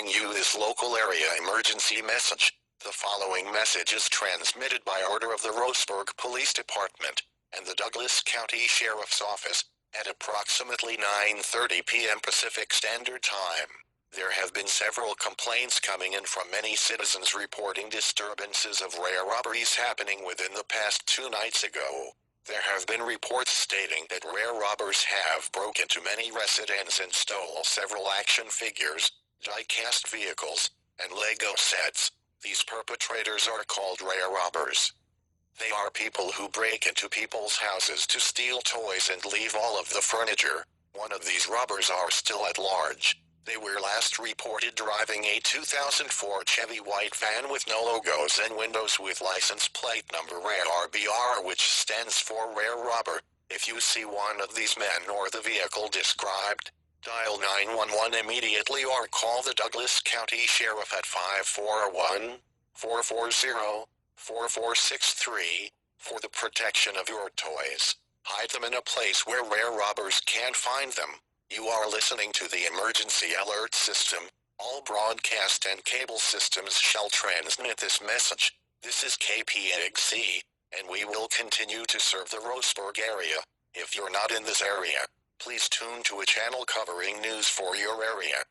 bring you this local area emergency message. The following message is transmitted by order of the Roseburg Police Department and the Douglas County Sheriff's Office at approximately 9:30 p.m. Pacific Standard Time. There have been several complaints coming in from many citizens reporting disturbances of rare robberies happening within the past 2 nights ago. There have been reports stating that rare robbers have broken into many residences and stole several action figures, die-cast vehicles, and Lego sets. These perpetrators are called rare robbers. They are people who break into people's houses to steal toys and leave all of the furniture. One of these robbers are still at large. They were last reported driving a 2004 Chevy white van with no logos and windows with license plate number RBR, which stands for Rare Robber. If you see one of these men or the vehicle described, dial 911 immediately or call the Douglas County Sheriff at 541-440-4463 for the protection of your toys. Hide them in a place where rare robbers can't find them. You are listening to the emergency alert system. All broadcast and cable systems shall transmit this message. This is KPXC, and we will continue to serve the Roseburg area. If you're not in this area, please tune to a channel covering news for your area.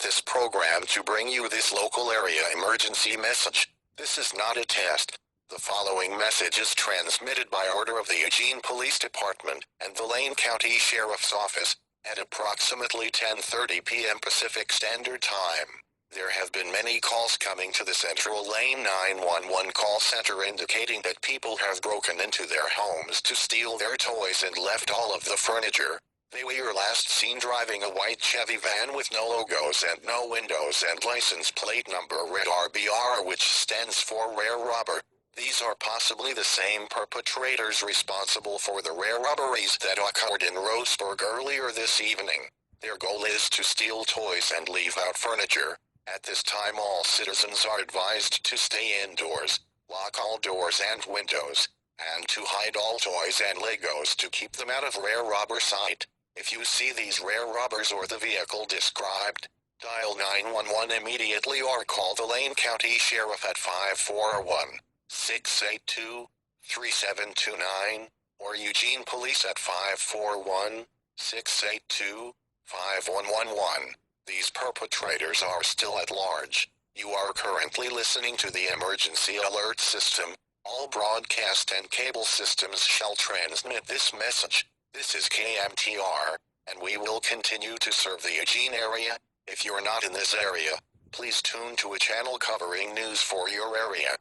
This program to bring you this local area emergency message. This is not a test. The following message is transmitted by order of the Eugene Police Department and the Lane County Sheriff's Office at approximately 10:30 p.m. Pacific Standard Time. There have been many calls coming to the Central Lane 911 call center indicating that people have broken into their homes to steal their toys and left all of the furniture. They were last seen driving a white Chevy van with no logos and no windows and license plate number RBR, which stands for Rare Robber. These are possibly the same perpetrators responsible for the rare robberies that occurred in Roseburg earlier this evening. Their goal is to steal toys and leave out furniture. At this time, all citizens are advised to stay indoors, lock all doors and windows, and to hide all toys and Legos to keep them out of rare robber sight. If you see these rare robbers or the vehicle described, dial 911 immediately or call the Lane County Sheriff at 541-682-3729 or Eugene Police at 541-682-5111. These perpetrators are still at large. You are currently listening to the emergency alert system. All broadcast and cable systems shall transmit this message. This is KMTR, and we will continue to serve the Eugene area. If you're not in this area, please tune to a channel covering news for your area.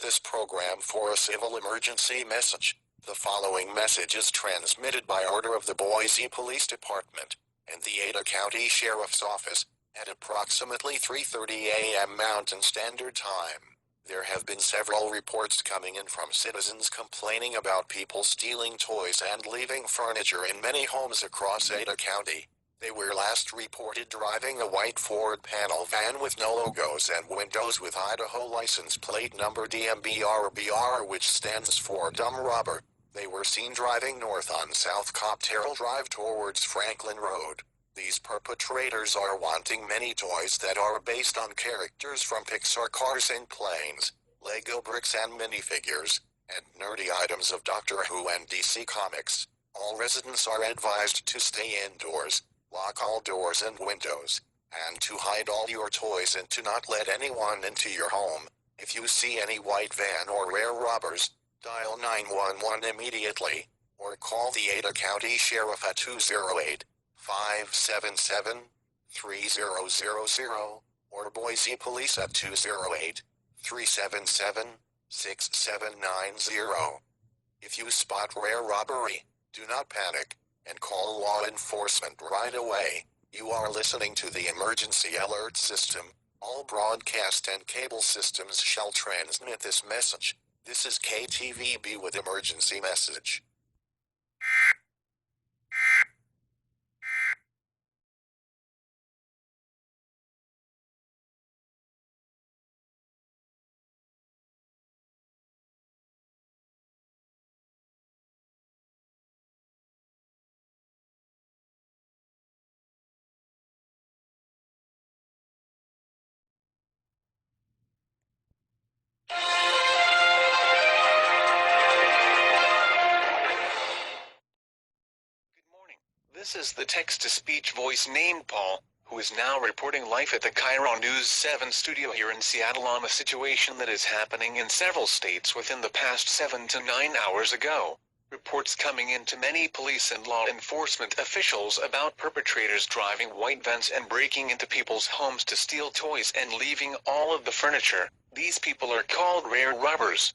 This program for a civil emergency message. The following message is transmitted by order of the Boise Police Department and the Ada County Sheriff's Office at approximately 3:30 a.m. Mountain Standard Time. There have been several reports coming in from citizens complaining about people stealing toys and leaving furniture in many homes across Ada County. They were last reported driving a white Ford panel van with no logos and windows with Idaho license plate number DMBRBR, which stands for dumb robber. They were seen driving north on South Cotterell Drive towards Franklin Road. These perpetrators are wanting many toys that are based on characters from Pixar cars and planes, Lego bricks and minifigures, and nerdy items of Doctor Who and DC Comics. All residents are advised to stay indoors, lock all doors and windows, and to hide all your toys and to not let anyone into your home. If you see any white van or rare robbers, dial 911 immediately, or call the Ada County Sheriff at 208-577-3000, or Boise Police at 208-377-6790. If you spot rare robbery, do not panic, and call law enforcement right away. You are listening to the emergency alert system. All broadcast and cable systems shall transmit this message. This is KTVB with emergency message. This is the text-to-speech voice named Paul, who is now reporting live at the Cairo News 7 studio here in Seattle on a situation that is happening in several states within the past 7 to 9 hours ago. Reports coming into many police and law enforcement officials about perpetrators driving white vans and breaking into people's homes to steal toys and leaving all of the furniture. These people are called rare robbers.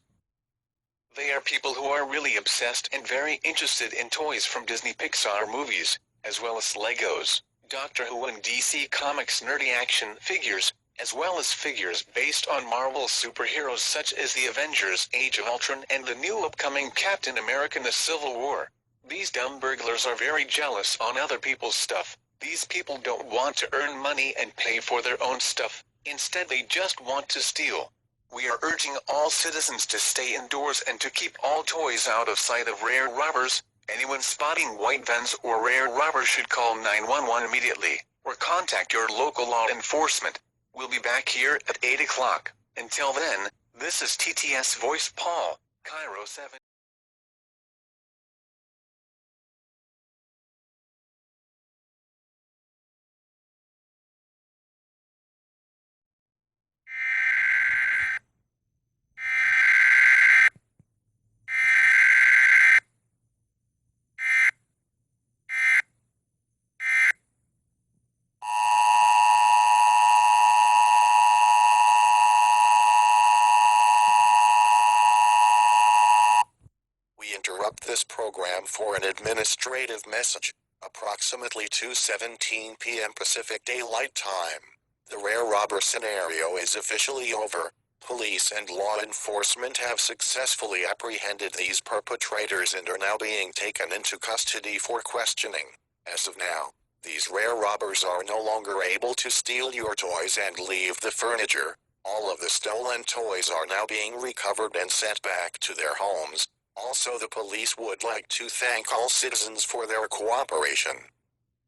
They are people who are really obsessed and very interested in toys from Disney Pixar movies, as well as Legos, Doctor Who and DC Comics nerdy action figures, as well as figures based on Marvel superheroes such as the Avengers, Age of Ultron and the new upcoming Captain America: The Civil War. These dumb burglars are very jealous on other people's stuff. These people don't want to earn money and pay for their own stuff. Instead, they just want to steal. We are urging all citizens to stay indoors and to keep all toys out of sight of rare robbers. Anyone spotting white vans or rare robbers should call 911 immediately, or contact your local law enforcement. We'll be back here at 8 o'clock. Until then, this is TTS Voice Paul, Cairo 7. We interrupt this program for an administrative message. Approximately 2:17 p.m. Pacific Daylight Time. The rare robber scenario is officially over. Police and law enforcement have successfully apprehended these perpetrators and are now being taken into custody for questioning. As of now, these rare robbers are no longer able to steal your toys and leave the furniture. All of the stolen toys are now being recovered and sent back to their homes. Also, the police would like to thank all citizens for their cooperation.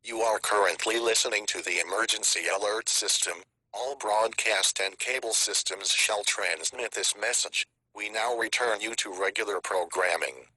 You are currently listening to the emergency alert system. All broadcast and cable systems shall transmit this message. We now return you to regular programming.